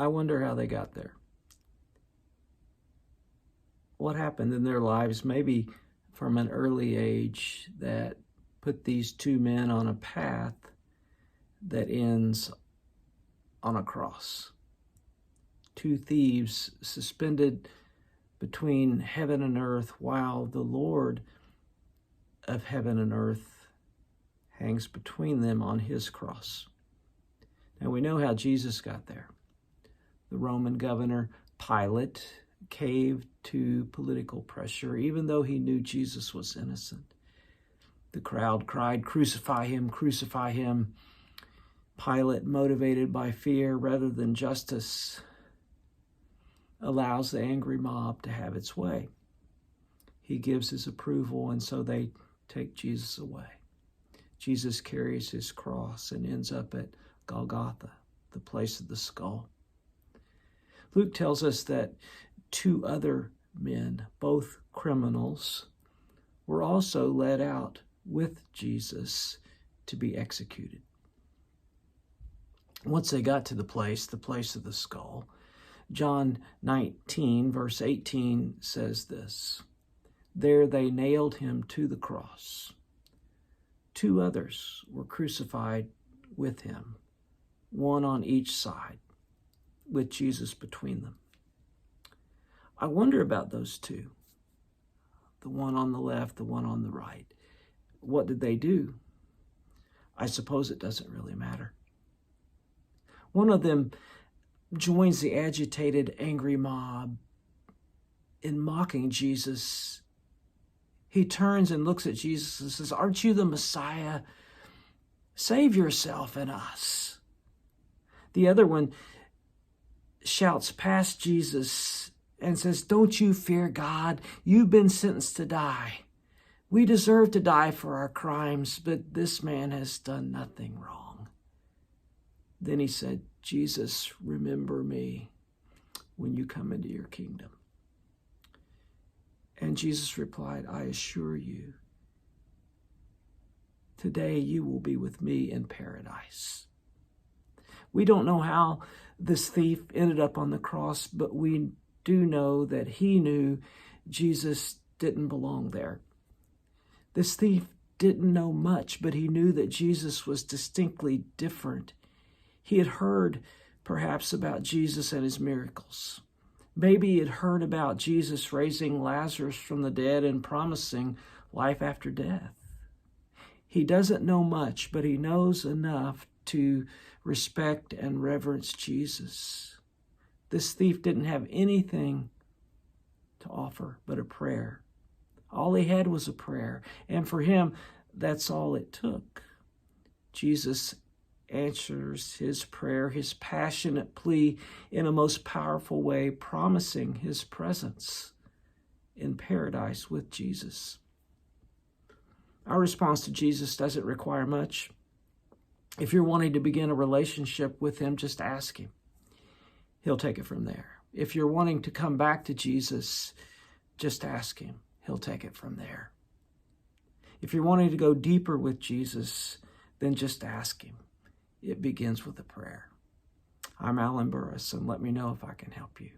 I wonder how they got there. What happened in their lives, maybe from an early age, that put these two men on a path that ends on a cross. Two thieves suspended between heaven and earth, while the Lord of heaven and earth hangs between them on his cross. Now we know how Jesus got there. The Roman governor Pilate caved to political pressure, even though he knew Jesus was innocent. The crowd cried, "Crucify him, crucify him." Pilate, motivated by fear rather than justice, allows the angry mob to have its way. He gives his approval, and so they take Jesus away. Jesus carries his cross and ends up at Golgotha, the place of the skull. Luke tells us that two other men, both criminals, were also led out with Jesus to be executed. Once they got to the place of the skull, John 19, verse 18 says this: "There they nailed him to the cross. Two others were crucified with him, one on each side, with Jesus between them." I wonder about those two, the one on the left, the one on the right. What did they do? I suppose it doesn't really matter. One of them joins the agitated, angry mob in mocking Jesus. He turns and looks at Jesus and says, "Aren't you the Messiah? Save yourself and us." The other one shouts past Jesus and says, "Don't you fear God? You've been sentenced to die. We deserve to die for our crimes, but this man has done nothing wrong." Then he said, "Jesus, remember me when you come into your kingdom." And Jesus replied, "I assure you, today you will be with me in paradise." We don't know how this thief ended up on the cross, but we do know that he knew Jesus didn't belong there. This thief didn't know much, but he knew that Jesus was distinctly different. He had heard, perhaps, about Jesus and his miracles. Maybe he had heard about Jesus raising Lazarus from the dead and promising life after death. He doesn't know much, but he knows enough to respect and reverence Jesus. This thief didn't have anything to offer but a prayer. All he had was a prayer, and for him, that's all it took. Jesus answers his prayer, his passionate plea, in a most powerful way, promising his presence in paradise with Jesus. Our response to Jesus doesn't require much. If you're wanting to begin a relationship with him, just ask him. He'll take it from there. If you're wanting to come back to Jesus, just ask him. He'll take it from there. If you're wanting to go deeper with Jesus, then just ask him. It begins with a prayer. I'm Alan Burris, and let me know if I can help you.